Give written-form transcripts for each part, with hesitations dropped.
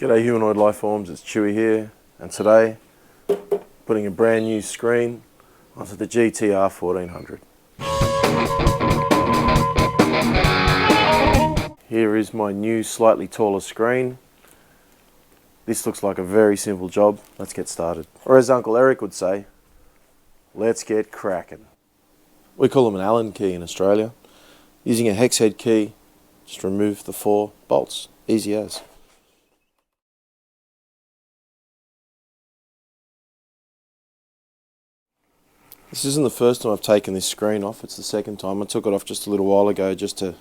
G'day humanoid life forms, it's Chewy here, and today putting a brand new screen onto the GTR1400. Here is my new slightly taller screen. This looks like a very simple job. Let's get started. Or as Uncle Eric would say, let's get cracking. We call them an Allen key in Australia. Using a hex head key, just remove the 4 bolts. Easy as. This isn't the first time I've taken this screen off, it's the second time. I took it off just a little while ago just to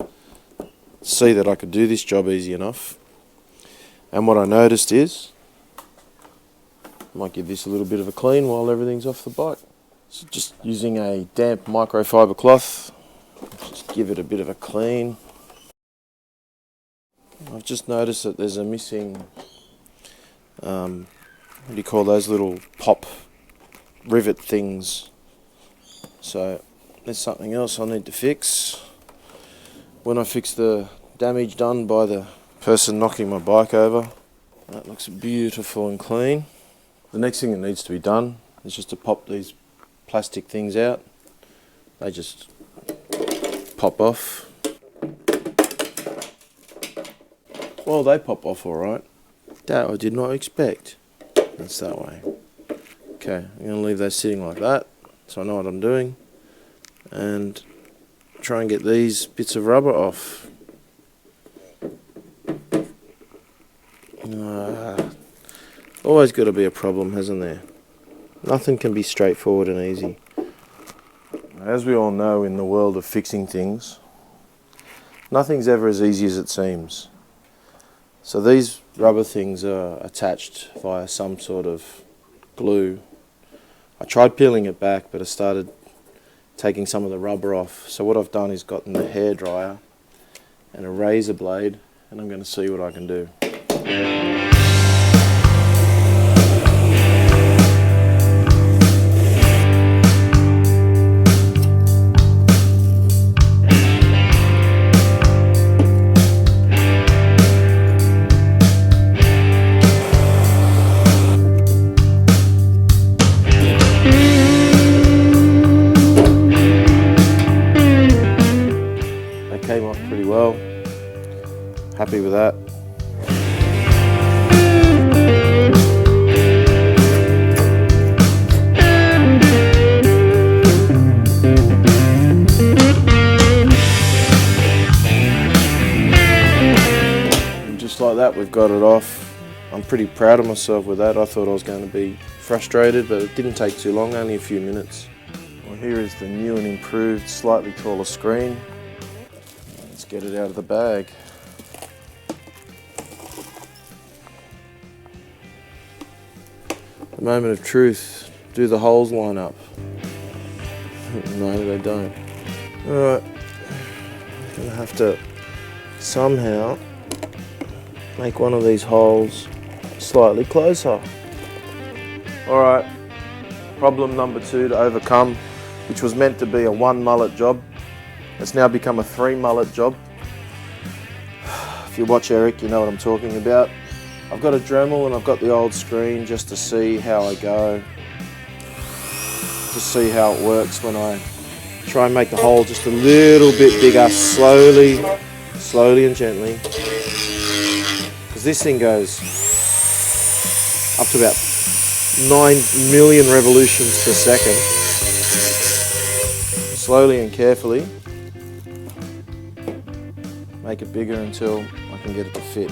see that I could do this job easy enough. And what I noticed is, I might give this a little bit of a clean while everything's off the bike. So just using a damp microfiber cloth, just give it a bit of a clean. I've just noticed that there's a missing, what do you call those little pop rivet things. So there's something else I need to fix. When I fix the damage done by the person knocking my bike over, that looks beautiful and clean. The next thing that needs to be done is just to pop these plastic things out. They just pop off. Well, they pop off alright. That I did not expect. That's that way. Okay, I'm going to leave those sitting like that, so I know what I'm doing, and try and get these bits of rubber off. Always got to be a problem, hasn't there? Nothing can be straightforward and easy. As we all know in the world of fixing things, nothing's ever as easy as it seems. So these rubber things are attached via some sort of glue. I tried peeling it back, but I started taking some of the rubber off. So what I've done is gotten the hairdryer and a razor blade, and I'm going to see what I can do. Came off pretty well. Happy with that. And just like that, we've got it off. I'm pretty proud of myself with that. I thought I was going to be frustrated, but it didn't take too long, only a few minutes. Well, here is the new and improved, slightly taller screen. Let's get it out of the bag. The moment of truth. Do the holes line up? No, they don't. Alright. I'm going to have to somehow make one of these holes slightly closer. Alright. Problem number 2 to overcome, which was meant to be a 1 mullet job. It's now become a 3 mullet job. If you watch Eric, you know what I'm talking about. I've got a Dremel and I've got the old screen just to see how I go. To see how it works when I try and make the hole just a little bit bigger, slowly and gently. Because this thing goes up to about 9 million revolutions per second. Slowly and carefully. Make it bigger until I can get it to fit.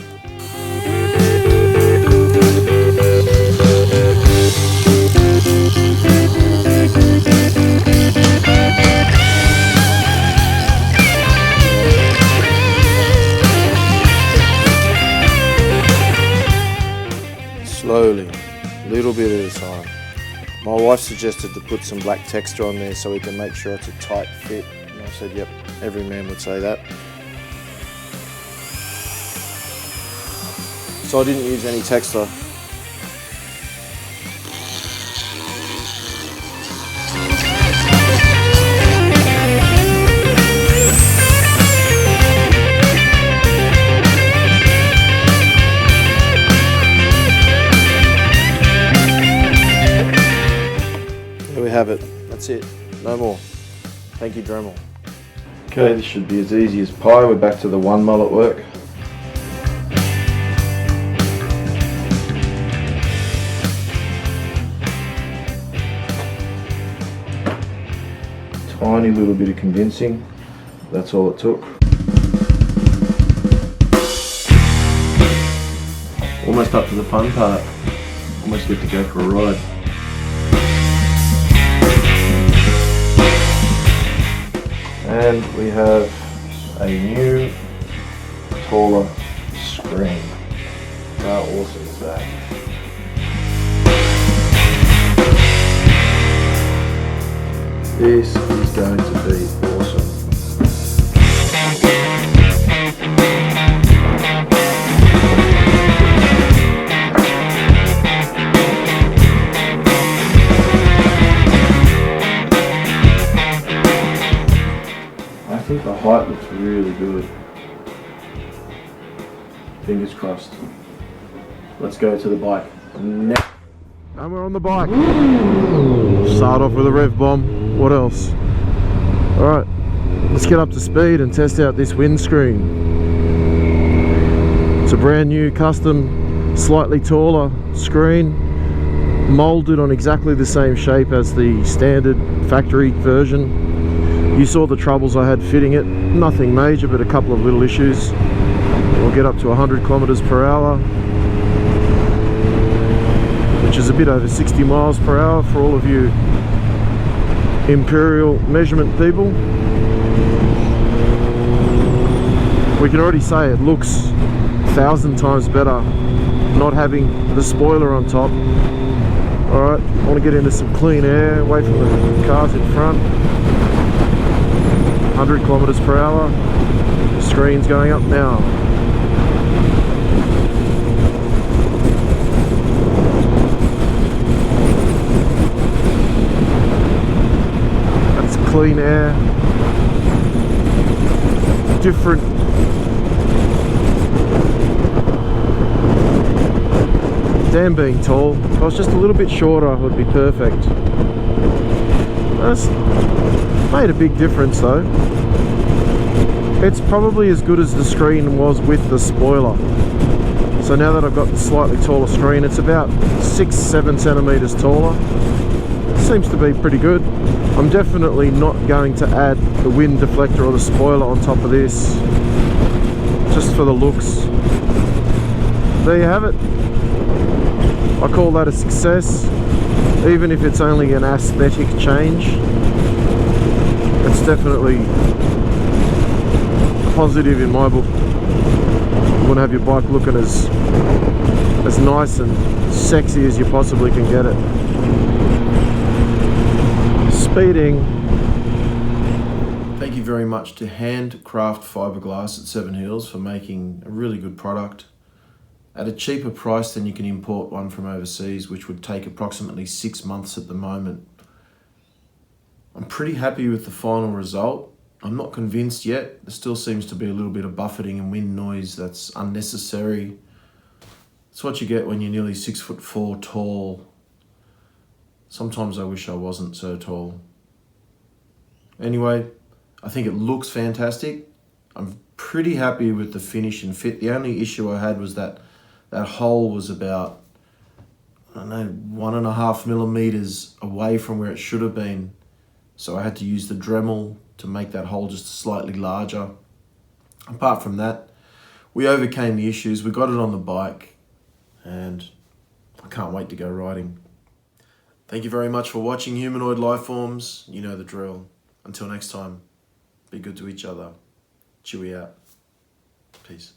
Slowly, little bit at a time. My wife suggested to put some black texture on there so we can make sure it's a tight fit. And I said, yep, every man would say that. So I didn't use any texture. have it. That's it. No more. Thank you, Dremel. Okay, this should be as easy as pie. We're back to the one mullet work. Tiny little bit of convincing. That's all it took. Almost up to the fun part. Almost get to go for a ride. And we have a new, taller screen. How awesome is that? This is going to be awesome. I think the height looks really good. Fingers crossed. Let's go to the bike now. And we're on the bike. Start off with a rev bomb. What else? Alright, let's get up to speed and test out this windscreen. It's a brand new, custom, slightly taller screen, moulded on exactly the same shape as the standard factory version. You saw the troubles I had fitting it. Nothing major, but a couple of little issues. We'll get up to 100 kilometers per hour, which is a bit over 60 miles per hour for all of you imperial measurement people. We can already say it looks 1,000 times better not having the spoiler on top. Alright, I want to get into some clean air away from the cars in front. 100 kilometers per hour. The screen's going up now. Clean air, different damn being tall. If I was just a little bit shorter it would be perfect. That's made a big difference though. It's probably as good as the screen was with the spoiler. So now that I've got the slightly taller screen, it's about 6-7 centimeters taller. Seems to be pretty good. I'm definitely not going to add the wind deflector or the spoiler on top of this, just for the looks. There you have it. I call that a success, even if it's only an aesthetic change. It's definitely positive in my book. You want to have your bike looking as nice and sexy as you possibly can get it. Speeding. Thank you very much to Handcraft Fiberglass at Seven Hills for making a really good product at a cheaper price than you can import one from overseas, which would take approximately 6 months at the moment. I'm pretty happy with the final result. I'm not convinced yet. There still seems to be a little bit of buffeting and wind noise that's unnecessary. It's what you get when you're nearly 6'4" tall. Sometimes I wish I wasn't so tall. Anyway, I think it looks fantastic. I'm pretty happy with the finish and fit. The only issue I had was that hole was about, I don't know, 1.5 millimeters away from where it should have been. So I had to use the Dremel to make that hole just slightly larger. Apart from that, we overcame the issues. We got it on the bike and I can't wait to go riding. Thank you very much for watching Humanoid Lifeforms. You know the drill. Until next time, be good to each other. Chewy out. Peace.